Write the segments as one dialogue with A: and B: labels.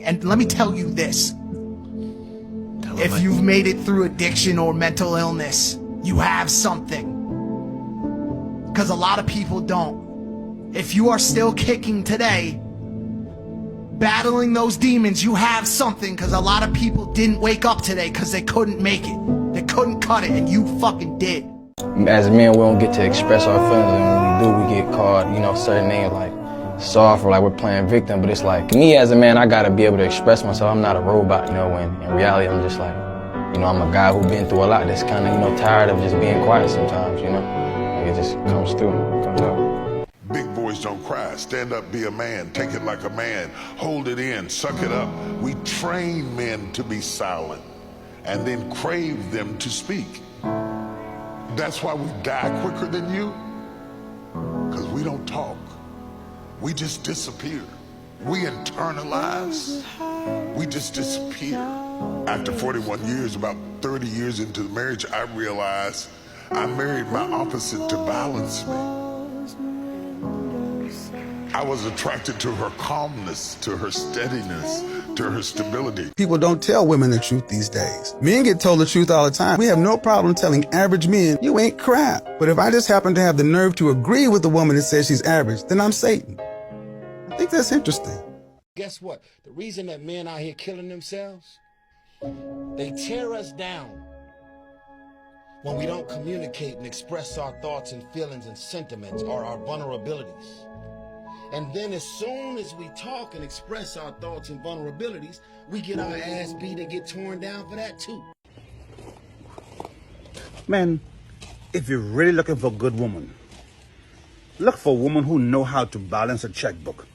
A: And let me tell you this. If you've made it through addiction or mental illness, you have something. Because a lot of people don't. If you are still kicking today, battling those demons, you have something. Because a lot of people didn't wake up today because they couldn't make it. They couldn't cut it, and you fucking did.
B: As men, we don't get to express our feelings, and when we do, we get called, you know, certain names like soft or like we're playing victim. But it's like, me as a man, I gotta be able to express myself. I'm not a robot, you know, when in reality I'm just like, you know, I'm a guy who's been through a lot that's kind of, you know, tired of just being quiet sometimes, you know. Like, it just comes through, comes out.
C: Big boys don't cry. Stand up, be a man. Take it like a man. Hold it in, suck it up. We train men to be silent and then crave them to speak. That's why we die quicker than you, because we don't talk. We just disappear. We internalize. We just disappear. After 41 years, about 30 years into the marriage, I realized I married my opposite to balance me. I was attracted to her calmness, to her steadiness, to her stability.
D: People don't tell women the truth these days. Men get told the truth all the time. We have no problem telling average men, you ain't crap. But if I just happen to have the nerve to agree with the woman that says she's average, then I'm Satan. I think that's interesting.
E: Guess what? The reason that men out here killing themselves, they tear us down when we don't communicate and express our thoughts and feelings and sentiments or our vulnerabilities. And then as soon as we talk and express our thoughts and vulnerabilities, we get our ass beat and get torn down for that too.
F: Man, if you're really looking for a good woman, look for a woman who know how to balance a checkbook.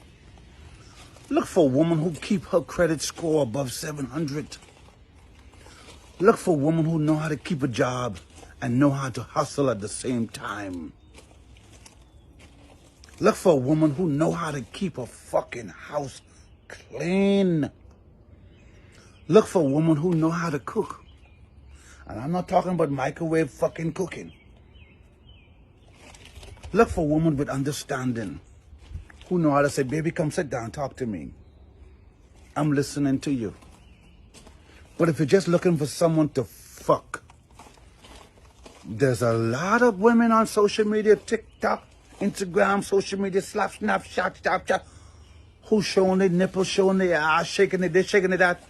F: Look for a woman who keep her credit score above 700. Look for a woman who know how to keep a job and know how to hustle at the same time. Look for a woman who know how to keep a fucking house clean. Look for a woman who know how to cook. And I'm not talking about microwave fucking cooking. Look for a woman with understanding, who know how to say, baby, come sit down, talk to me. I'm listening to you. But if you're just looking for someone to fuck, there's a lot of women on social media, TikTok, Instagram, social media, Snapchat, who showing their nipples, showing their ass, shaking it this, shaking it that.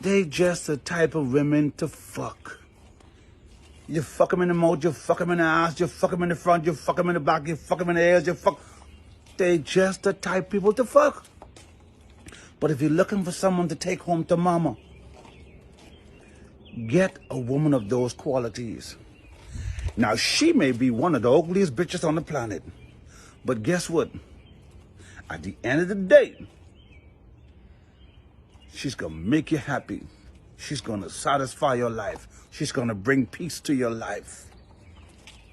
F: They just the type of women to fuck. You fuck them in the mouth, you fuck them in the ass, you fuck them in the front, you fuck them in the back, you fuck them in the ears, you fuck. They just the type of people to fuck. But if you're looking for someone to take home to mama, get a woman of those qualities. Now, she may be one of the ugliest bitches on the planet, but guess what? At the end of the day, she's gonna make you happy. She's gonna satisfy your life. She's gonna bring peace to your life.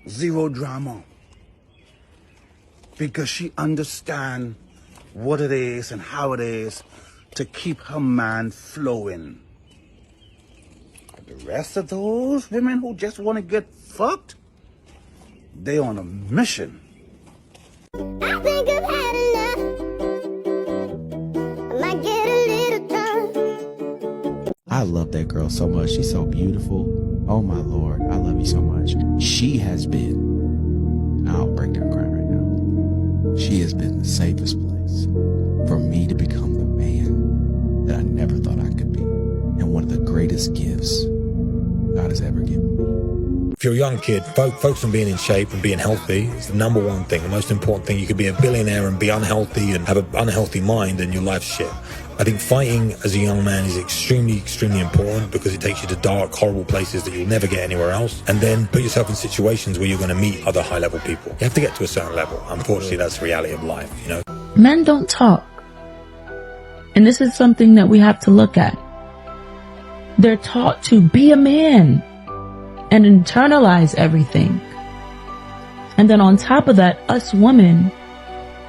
F: Zero drama. Because she understands what it is and how it is to keep her man flowing. But the rest of those women who just want to get fucked, they on a mission.
G: I think I've had enough. I might get a little drunk.
H: I love that girl so much. She's so beautiful. Oh my Lord, I love you so much. She has been, I'll break down crying right now. She has been the safest place for me to become the man that I never thought I could be. And one of the greatest gifts God has ever given me.
I: If you're a young kid, focus on being in shape and being healthy. It's the number one thing, the most important thing. You could be a billionaire and be unhealthy and have an unhealthy mind and your life's shit. I think fighting as a young man is extremely, extremely important because it takes you to dark, horrible places that you'll never get anywhere else. And then put yourself in situations where you're going to meet other high-level people. You have to get to a certain level. Unfortunately, that's the reality of life, you know?
J: Men don't talk. And this is something that we have to look at. They're taught to be a man and internalize everything. And then on top of that, us women,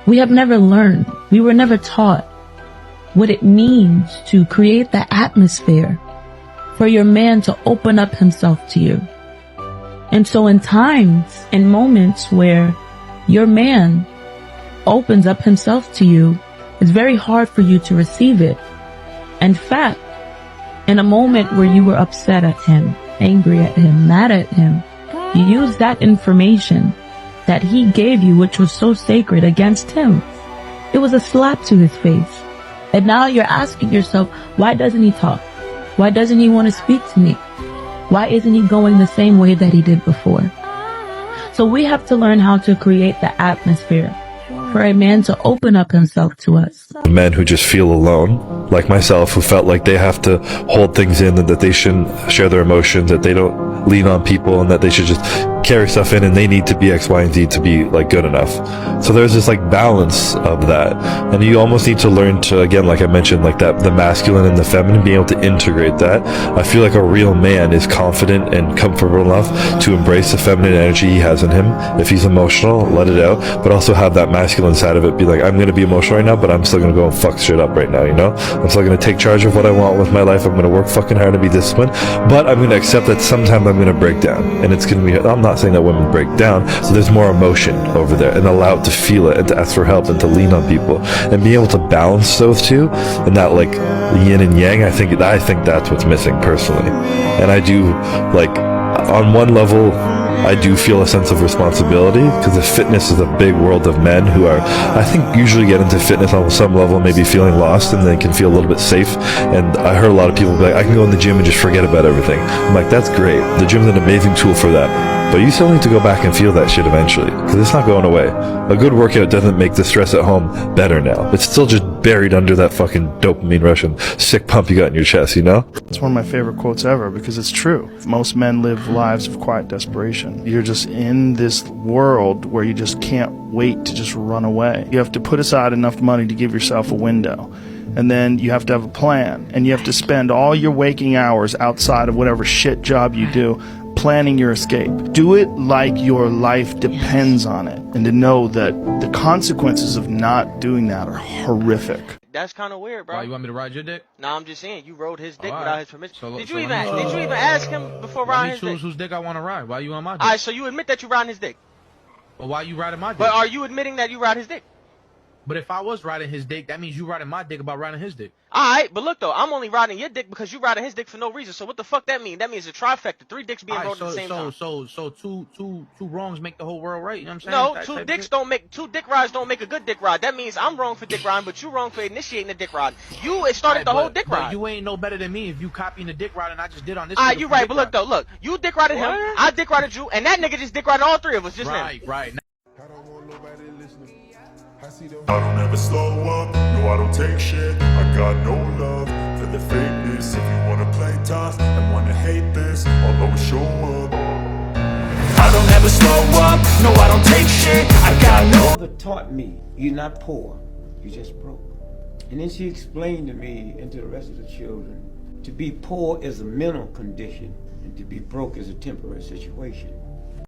J: we have never learned, we were never taught what it means to create the atmosphere for your man to open up himself to you. And so in times and moments where your man opens up himself to you, it's very hard for you to receive it. In fact, in a moment where you were upset at him, angry at him, mad at him, you used that information that he gave you, which was so sacred, against him. It was a slap to his face. And now you're asking yourself, why doesn't he talk? Why doesn't he want to speak to me? Why isn't he going the same way that he did before? So we have to learn how to create the atmosphere for a man to open up himself to us.
K: Men who just feel alone, like myself, who felt like they have to hold things in and that they shouldn't share their emotions, that they don't lean on people, and that they should just carry stuff in, and they need to be X, Y, and Z to be like good enough. So there's this like balance of that, and you almost need to learn to, again, like I mentioned, like that, the masculine and the feminine, being able to integrate that. I feel like a real man is confident and comfortable enough to embrace the feminine energy he has in him. If he's emotional, let it out, but also have that masculine side of it, be like, I'm going to be emotional right now, but I'm still going to go and fuck shit up right now, you know? I'm still going to take charge of what I want with my life. I'm going to work fucking hard and be disciplined, but I'm going to accept that sometimes I'm going to break down, and it's going to be, I'm not saying that women break down, so there's more emotion over there, and allow it to feel it and to ask for help and to lean on people, and being able to balance those two, and that like yin and yang, I think that's what's missing personally. And I do, like, on one level, I do feel a sense of responsibility, because the fitness is a big world of men who are, I think, usually get into fitness on some level maybe feeling lost, and they can feel a little bit safe. And I heard a lot of people be like, I can go in the gym and just forget about everything. I'm like, that's great. The gym's an amazing tool for that. But you still need to go back and feel that shit eventually, because it's not going away. A good workout doesn't make the stress at home better now. It's still just buried under that fucking dopamine rush and sick pump you got in your chest, you know?
L: It's one of my favorite quotes ever, because it's true. Most men live lives of quiet desperation. You're just in this world where you just can't wait to just run away. You have to put aside enough money to give yourself a window. And then you have to have a plan. And you have to spend all your waking hours outside of whatever shit job you do planning your escape. Do it like your life depends on it, and to know that the consequences of not doing that are horrific.
M: That's kind of weird, bro.
N: Why, you want me to ride your dick?
M: Nah, I'm just saying, you rode his dick
N: All right.
M: without his permission.
N: So-
M: did
N: so
M: you
N: let
M: even
N: me-
M: ask him before
N: Let
M: riding
N: me
M: his
N: choose
M: dick?
N: whose dick I want to ride. Why you on my dick?
M: Alright, so you admit that you riding his dick.
N: But why you riding my dick?
M: But are you admitting that you ride his dick?
N: But if I was riding his dick, that means you riding my dick about riding his dick.
M: Alright, but look though, I'm only riding your dick because you riding his dick for no reason. So what the fuck that mean? That means a trifecta, 3 dicks being rode at the same time.
N: So two wrongs make the whole world right. You know what I'm saying?
M: No, two dick rides don't make a good dick ride. That means I'm wrong for dick riding, but you wrong for initiating the dick ride. You started the whole dick ride.
N: You ain't no better than me if you copying the dick ride and I just did on this.
M: Alright, you right, but look though, look, you dick rided him, I dick rided you, and that nigga just dick rided all 3 of us just now.
N: Right.
O: I don't ever slow up, no I don't take shit. I got no love for the fakeness. If you wanna play tough and wanna hate this, I'll always show up. I don't ever slow up, no I don't take shit. I got no.
P: Mother taught me, you're not poor, you're just broke. And then she explained to me and to the rest of the children, to be poor is a mental condition and to be broke is a temporary situation.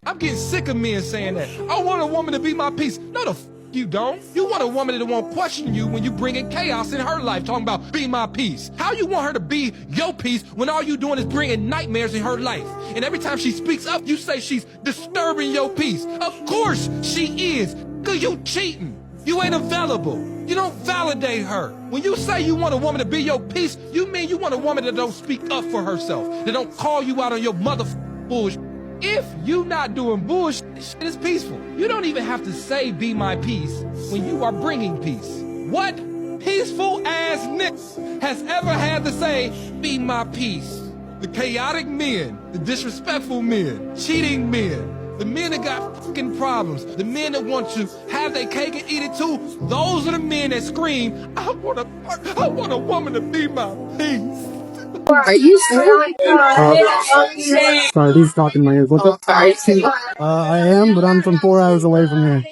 Q: I'm getting sick of men saying that. I want a woman to be my peace. No, the f you don't. You want a woman that won't question you when you bring in chaos in her life, talking about be my peace. How you want her to be your peace when all you doing is bringing nightmares in her life? And every time she speaks up, you say she's disturbing your peace. Of course she is, because you cheating. You ain't available. You don't validate her. When you say you want a woman to be your peace, you mean you want a woman that don't speak up for herself, that don't call you out on your bullshit. If you not doing bullshit, shit is peaceful. You don't even have to say be my peace when you are bringing peace. What peaceful ass nigga has ever had to say be my peace? The chaotic men, the disrespectful men, cheating men, the men that got fucking problems, the men that want to have their cake and eat it too, those are the men that scream, I want a woman to be my peace.
R: Are you sorry, he's talking my ears. What's up? I am, but I'm from 4 hours away from here.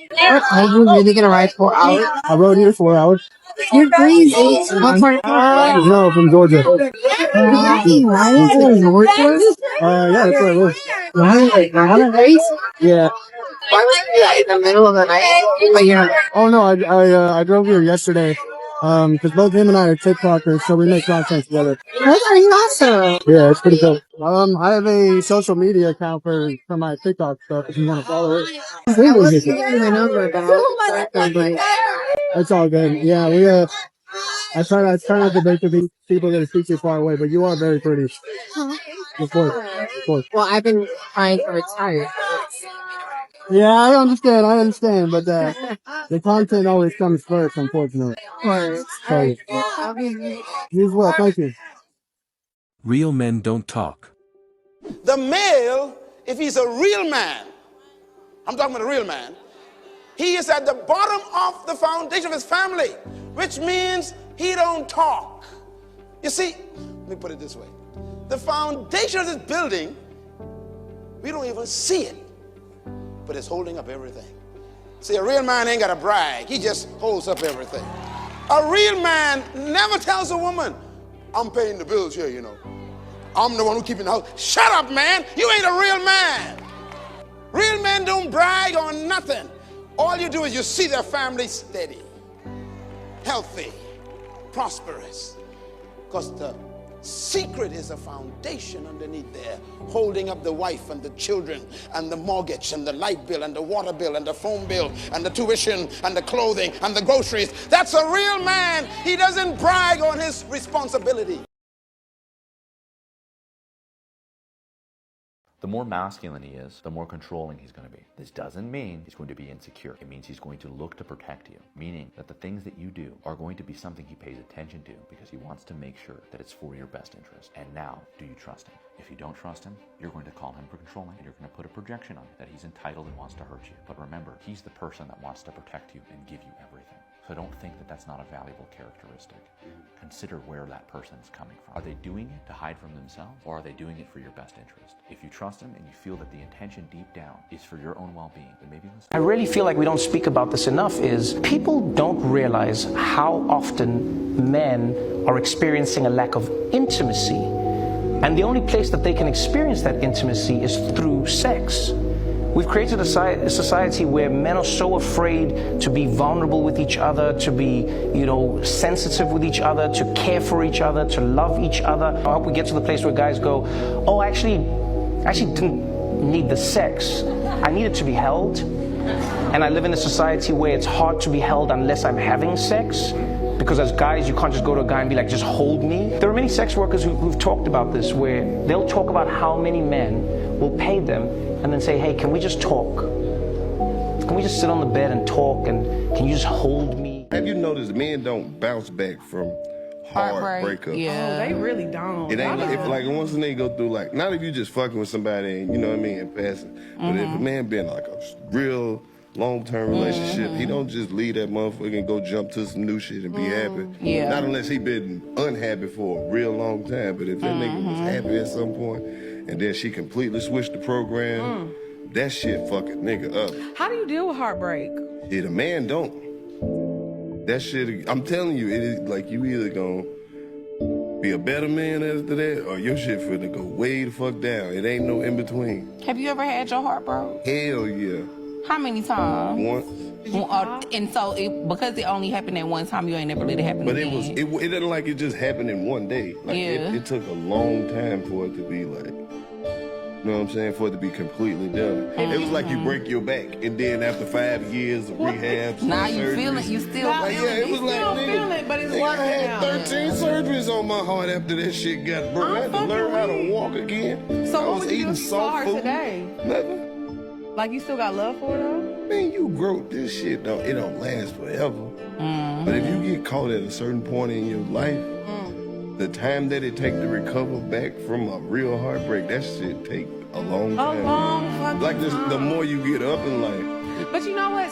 R: Are you really gonna ride 4 hours? I rode here 4 hours. You're crazy. What part of No, from Georgia. Really? Why is it Georgia? Yeah, that's where I live. Why? On a race? Yeah. Why would you do that in the middle of the night? Like, you know. Oh no, I drove here yesterday. Because both him and I are TikTokers, so we make content together. That's pretty awesome. Yeah, it's pretty cool. I have a social media account for my TikTok stuff if you want to follow it. I wasn't getting my number, but it's all good. Yeah, I try not to date the people that are too far away, but you are very pretty. Of course.
S: Well, I've been trying to retire.
R: Yeah, I understand, but the content always comes first, unfortunately.
S: Or
R: So, you as well, thank you.
T: Real men don't talk.
U: The male, if he's a real man, I'm talking about a real man, he is at the bottom of the foundation of his family, which means he don't talk. You see, let me put it this way. The foundation of this building, we don't even see it, but it's holding up everything. See, a real man ain't got to brag. He just holds up everything. A real man never tells a woman, I'm paying the bills here, you know. I'm the one who keeping the house. Shut up, man. You ain't a real man. Real men don't brag on nothing. All you do is you see their family steady, healthy, prosperous. Because the secret is a foundation underneath there, holding up the wife and the children and the mortgage and the light bill and the water bill and the phone bill and the tuition and the clothing and the groceries. That's a real man. He doesn't brag on his responsibility.
V: The more masculine he is, the more controlling he's going to be. This doesn't mean he's going to be insecure. It means he's going to look to protect you, meaning that the things that you do are going to be something he pays attention to because he wants to make sure that it's for your best interest. And now, do you trust him? If you don't trust him, you're going to call him for controlling, and you're going to put a projection on him that he's entitled and wants to hurt you. But remember, he's the person that wants to protect you and give you everything. So don't think that that's not a valuable characteristic. Consider where that person's coming from. Are they doing it to hide from themselves, or are they doing it for your best interest? If you trust them and you feel that the intention deep down is for your own well-being, then maybe listen.
W: I really feel like we don't speak about this enough is people don't realize how often men are experiencing a lack of intimacy. And the only place that they can experience that intimacy is through sex. We've created a society where men are so afraid to be vulnerable with each other, to be, sensitive with each other, to care for each other, to love each other. I hope we get to the place where guys go, oh, I actually didn't need the sex. I needed to be held. And I live in a society where it's hard to be held unless I'm having sex. Because as guys, you can't just go to a guy and be like, just hold me. There are many sex workers who've talked about this, where they'll talk about how many men will pay them and then say, hey, can we just talk? Can we just sit on the bed and talk, and can you just hold me?
X: Have you noticed men don't bounce back from hard breakups?
Y: Yeah. Oh, they really don't.
X: It ain't like once they go through, like, not if you just fucking with somebody and, you know what I mean, and passing, but if a man been like a real long-term relationship, he don't just leave that motherfucker and go jump to some new shit and be happy.
Y: Yeah.
X: Not unless he been unhappy for a real long time, but if that nigga was happy at some point and then she completely switched the program, that shit fuck a nigga up.
Y: How do you deal with heartbreak?
X: Yeah, the man don't. That shit, I'm telling you, it is like you either gonna be a better man after that, or your shit finna go way the fuck down. It ain't no in between.
Y: Have you ever had your heart broke?
X: Hell yeah.
Y: How many times?
X: Once.
Y: And so, because it only happened at one time, you ain't never let it happen
X: But
Y: again.
X: it didn't like it just happened in one day. Like it took a long time for it to be like, you know what I'm saying, for it to be completely done. It was like you break your back, and then after 5 years of rehab,
Y: now you feel it, you still feel it.
X: it was like, nigga,
Y: but it's
X: I had 13 surgeries on my heart after that shit got broke. I had to learn how to walk again.
Y: So
X: I
Y: what
X: was
Y: would you
X: eating
Y: do for
X: soft
Y: her
X: food.
Y: today?
X: Nothing.
Y: Like, you still got love for her though?
X: Man, you grow this shit, it don't last forever. But if you get caught at a certain point in your life, the time that it take to recover back from a real heartbreak, that shit take a long time.
Y: A long fucking
X: like this,
Y: time.
X: the more you get up in life.
Y: But you know what?